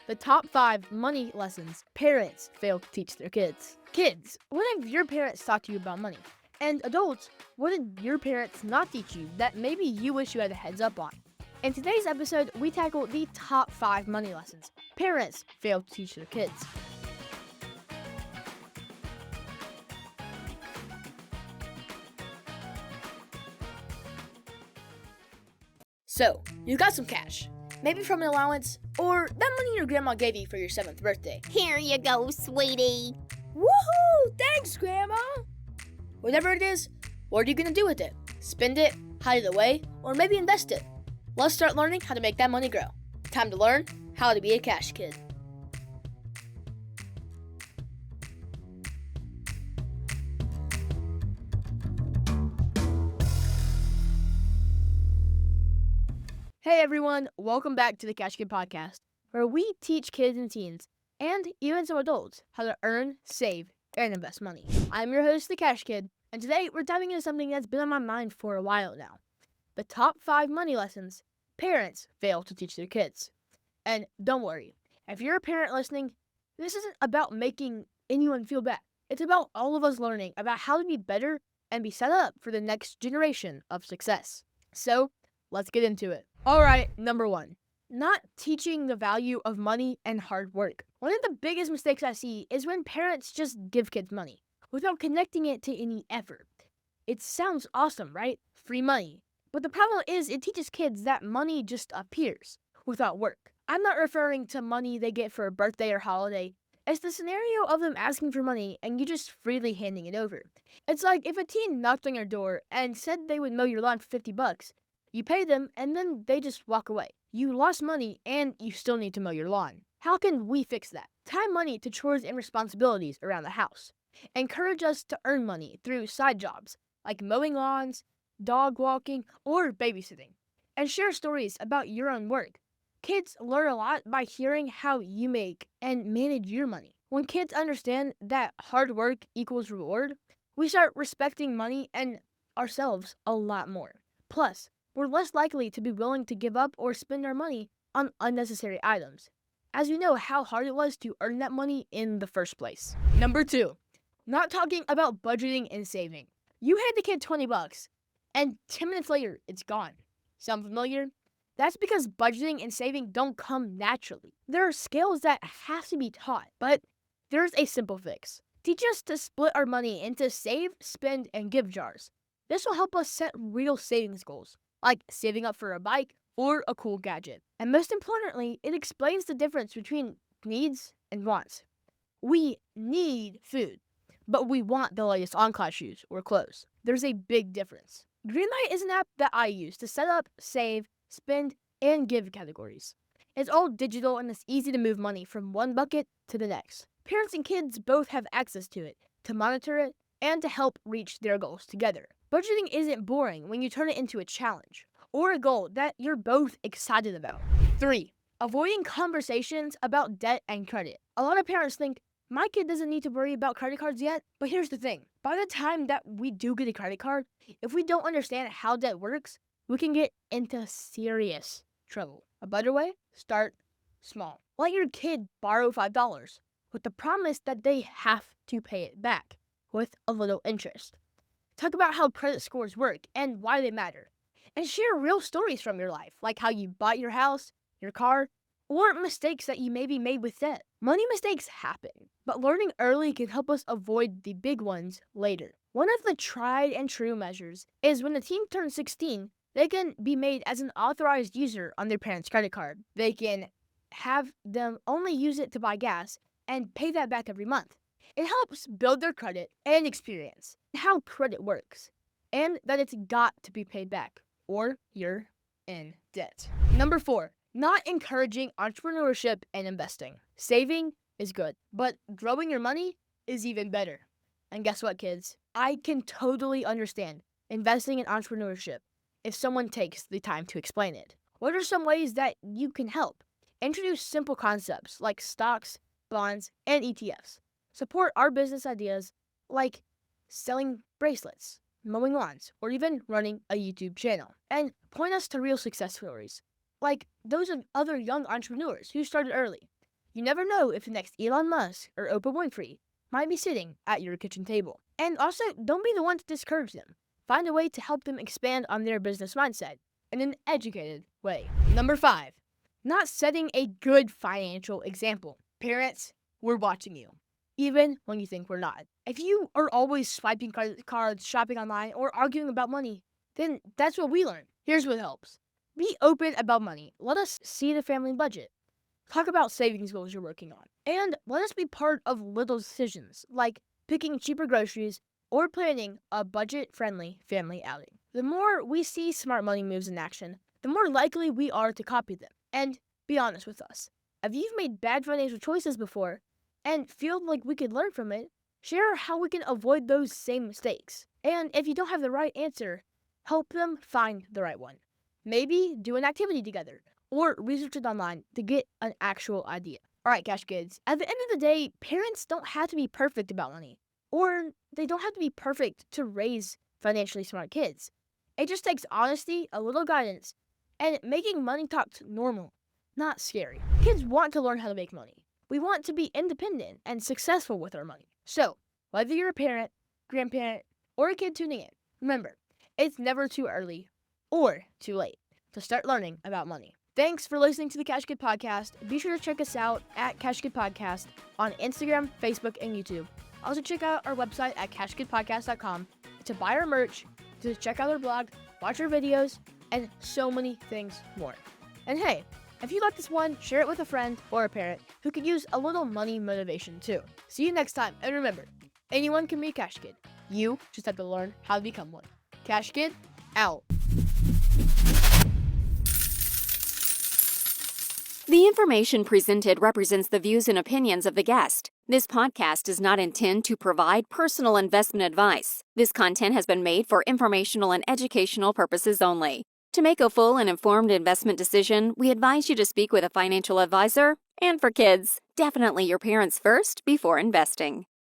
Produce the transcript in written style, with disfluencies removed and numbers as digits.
The top 5 money lessons parents fail to teach their kids. Kids, what have your parents taught you about money? And adults, what did your parents not teach you that maybe you wish you had a heads up on? In today's episode, we tackle the top 5 money lessons parents fail to teach their kids. So, you got some cash, maybe from an allowance, or that money your grandma gave you for your 7th birthday. Here you go, sweetie. Woohoo! Thanks, Grandma! Whatever it is, what are you gonna do with it? Spend it, hide it away, or maybe invest it? Let's start learning how to make that money grow. Time to learn how to be a cash kid. Hey everyone, welcome back to the Cash Kid Podcast, where we teach kids and teens, and even some adults, how to earn, save, and invest money. I'm your host, the Cash Kid, and today we're diving into something that's been on my mind for a while now. The top 5 money lessons parents fail to teach their kids. And don't worry, if you're a parent listening, this isn't about making anyone feel bad. It's about all of us learning about how to be better and be set up for the next generation of success. So, let's get into it. Alright, number 1. Not teaching the value of money and hard work. One of the biggest mistakes I see is when parents just give kids money without connecting it to any effort. It sounds awesome, right? Free money. But the problem is it teaches kids that money just appears without work. I'm not referring to money they get for a birthday or holiday. It's the scenario of them asking for money and you just freely handing it over. It's like if a teen knocked on your door and said they would mow your lawn for $50. You pay them, and then they just walk away. You lost money, and you still need to mow your lawn. How can we fix that? Tie money to chores and responsibilities around the house. Encourage us to earn money through side jobs, like mowing lawns, dog walking, or babysitting. And share stories about your own work. Kids learn a lot by hearing how you make and manage your money. When kids understand that hard work equals reward, we start respecting money and ourselves a lot more. Plus, we're less likely to be willing to give up or spend our money on unnecessary items, as we know how hard it was to earn that money in the first place. Number 2, not talking about budgeting and saving. You hand the kid $20, and 10 minutes later, it's gone. Sound familiar? That's because budgeting and saving don't come naturally. There are skills that have to be taught, but there's a simple fix. Teach us to split our money into save, spend, and give jars. This will help us set real savings goals, like saving up for a bike or a cool gadget. And most importantly, it explains the difference between needs and wants. We need food, but we want the latest on-class shoes or clothes. There's a big difference. Greenlight is an app that I use to set up, save, spend, and give categories. It's all digital and it's easy to move money from one bucket to the next. Parents and kids both have access to it, to monitor it, and to help reach their goals together. Budgeting isn't boring when you turn it into a challenge or a goal that you're both excited about. 3. Avoiding conversations about debt and credit. A lot of parents think, my kid doesn't need to worry about credit cards yet, but here's the thing. By the time that we do get a credit card, if we don't understand how debt works, we can get into serious trouble. A better way? Start small. Let your kid borrow $5 with the promise that they have to pay it back with a little interest. Talk about how credit scores work and why they matter. And share real stories from your life, like how you bought your house, your car, or mistakes that you maybe made with debt. Money mistakes happen, but learning early can help us avoid the big ones later. One of the tried and true measures is when a teen turns 16, they can be made as an authorized user on their parents' credit card. They can have them only use it to buy gas and pay that back every month. It helps build their credit and experience how credit works, and that it's got to be paid back, or you're in debt. Number 4, not encouraging entrepreneurship and investing. Saving is good, but growing your money is even better. And guess what, kids? I can totally understand investing in entrepreneurship if someone takes the time to explain it. What are some ways that you can help? Introduce simple concepts like stocks, bonds, and ETFs. Support our business ideas like selling bracelets, mowing lawns, or even running a YouTube channel. And point us to real success stories, like those of other young entrepreneurs who started early. You never know if the next Elon Musk or Oprah Winfrey might be sitting at your kitchen table. And also, don't be the one to discourage them. Find a way to help them expand on their business mindset in an educated way. Number 5, not setting a good financial example. Parents, we're watching you, even when you think we're not. If you are always swiping credit cards, shopping online, or arguing about money, then that's what we learn. Here's what helps. Be open about money. Let us see the family budget. Talk about savings goals you're working on. And let us be part of little decisions, like picking cheaper groceries or planning a budget-friendly family outing. The more we see smart money moves in action, the more likely we are to copy them. And be honest with us. If you've made bad financial choices before and feel like we could learn from it, share how we can avoid those same mistakes. And if you don't have the right answer, help them find the right one. Maybe do an activity together or research it online to get an actual idea. All right, Cash Kids, at the end of the day, parents don't have to be perfect about money, or they don't have to be perfect to raise financially smart kids. It just takes honesty, a little guidance, and making money talk normal, not scary. Kids want to learn how to make money. We want to be independent and successful with our money. So, whether you're a parent, grandparent, or a kid tuning in, remember, it's never too early or too late to start learning about money. Thanks for listening to the Cash Kid Podcast. Be sure to check us out at Cash Kid Podcast on Instagram, Facebook, and YouTube. Also check out our website at cashkidpodcast.com to buy our merch, to check out our blog, watch our videos, and so many things more. And hey, if you like this one, share it with a friend or a parent who could use a little money motivation too. See you next time, and remember, anyone can be a Cash Kid. You just have to learn how to become one. Cash Kid, out. The information presented represents the views and opinions of the guest. This podcast does not intend to provide personal investment advice. This content has been made for informational and educational purposes only. To make a full and informed investment decision, we advise you to speak with a financial advisor. And for kids, definitely your parents first before investing.